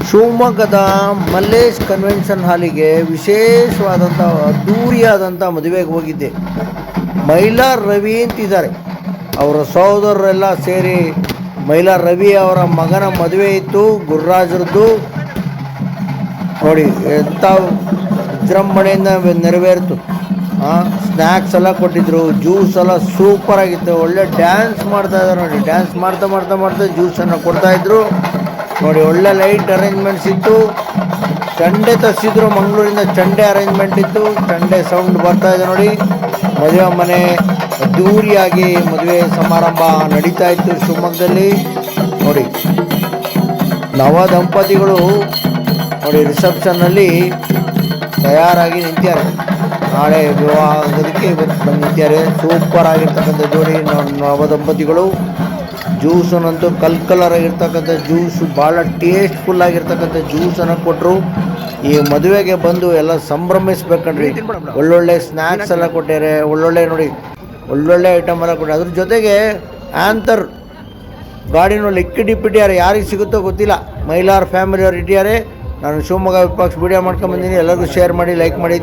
ಶಿವಮೊಗ್ಗದ ಮಲ್ಲೇಶ್ ಕನ್ವೆನ್ಷನ್ ಹಾಲಿಗೆ ವಿಶೇಷವಾದಂಥ ಅದ್ಧೂರಿಯಾದಂಥ ಮದುವೆಗೆ ಹೋಗಿದ್ದೆ. ಮೈಲಾರ್ ರವಿ ಅಂತಿದ್ದಾರೆ, ಅವರ ಸಹೋದರರೆಲ್ಲ ಸೇರಿ ಮೈಲಾರ್ ರವಿ ಅವರ ಮಗನ ಮದುವೆ ಇತ್ತು, ಗುರುರಾಜರದ್ದು. ನೋಡಿ ಎಂಥ ವಿಜೃಂಭಣೆಯಿಂದ ನೆರವೇರಿತು. ಸ್ನ್ಯಾಕ್ಸ್ ಎಲ್ಲ ಕೊಟ್ಟಿದ್ರು, ಜ್ಯೂಸ್ ಎಲ್ಲ ಸೂಪರ್ ಆಗಿತ್ತು. ಒಳ್ಳೆ ಡ್ಯಾನ್ಸ್ ಮಾಡ್ತಾ ಇದ್ದಾರೆ ನೋಡಿ, ಡ್ಯಾನ್ಸ್ ಮಾಡ್ತಾ ಮಾಡ್ತಾ ಮಾಡ್ತಾ ಜ್ಯೂಸನ್ನು ಕೊಡ್ತಾಯಿದ್ರು ನೋಡಿ. ಒಳ್ಳೆ ಲೈಟ್ ಅರೇಂಜ್ಮೆಂಟ್ಸ್ ಇತ್ತು. ಚಂಡೆ ತರಿಸಿದ್ರು, ಮಂಗಳೂರಿಂದ ಚಂಡೆ ಅರೇಂಜ್ಮೆಂಟ್ ಇತ್ತು. ಚಂಡೆ ಸೌಂಡ್ ಬರ್ತಾ ಇದೆ ನೋಡಿ. ಮದುವೆ ಮನೆ ಅದ್ಧೂರಿಯಾಗಿ ಮದುವೆ ಸಮಾರಂಭ ನಡೀತಾ ಇತ್ತು ಶಿವಮೊಗ್ಗದಲ್ಲಿ ನೋಡಿ. ನವ ದಂಪತಿಗಳು ನೋಡಿ ರಿಸೆಪ್ಷನ್ನಲ್ಲಿ ತಯಾರಾಗಿ ನಿಂತಿದ್ದಾರೆ. ನಾಳೆ ವಿವಾಹ ಆಗೋದಕ್ಕೆ ಇವತ್ತು ಬಂದು ನಿಂತಿದ್ದಾರೆ. ಸೂಪರ್ ಆಗಿರ್ತಕ್ಕಂಥ ಜೋಡಿ ನವ ದಂಪತಿಗಳು. ಜ್ಯೂಸನ್ನಂತೂ ಕಲರ್ ಆಗಿರ್ತಕ್ಕಂಥ ಜ್ಯೂಸು, ಭಾಳ ಟೇಸ್ಟ್ಫುಲ್ ಆಗಿರ್ತಕ್ಕಂಥ ಜ್ಯೂಸನ್ನು ಕೊಟ್ಟರು. ಈ ಮದುವೆಗೆ ಬಂದು ಎಲ್ಲ ಸಂಭ್ರಮಿಸ್ಬೇಕಂಡ್ರಿ. ಒಳ್ಳೊಳ್ಳೆ ಸ್ನ್ಯಾಕ್ಸ್ ಎಲ್ಲ ಕೊಟ್ಟಿದ್ದಾರೆ, ಒಳ್ಳೊಳ್ಳೆ ನೋಡಿ ಒಳ್ಳೊಳ್ಳೆ ಐಟಮ್ ಎಲ್ಲ ಕೊಟ್ಟರೆ. ಅದ್ರ ಜೊತೆಗೆ ಆ್ಯಂಥರ್ ಗಾಡಿನಲ್ಲಿ ಇಟ್ಟಿದ್ದಾರೆ, ಯಾರಿಗೆ ಸಿಗುತ್ತೋ ಗೊತ್ತಿಲ್ಲ. ಮೈಲಾರ್ ಫ್ಯಾಮಿಲಿಯವ್ರು ಇಟ್ಟಿದ್ದಾರೆ. ನಾನು ಶಿವಮೊಗ್ಗ ವಿಪಕ್ಷ ವಿಡಿಯೋ ಮಾಡ್ಕೊಂಬಂದಿನಿ. ಎಲ್ಲರಿಗೂ ಶೇರ್ ಮಾಡಿ, ಲೈಕ್ ಮಾಡಿ.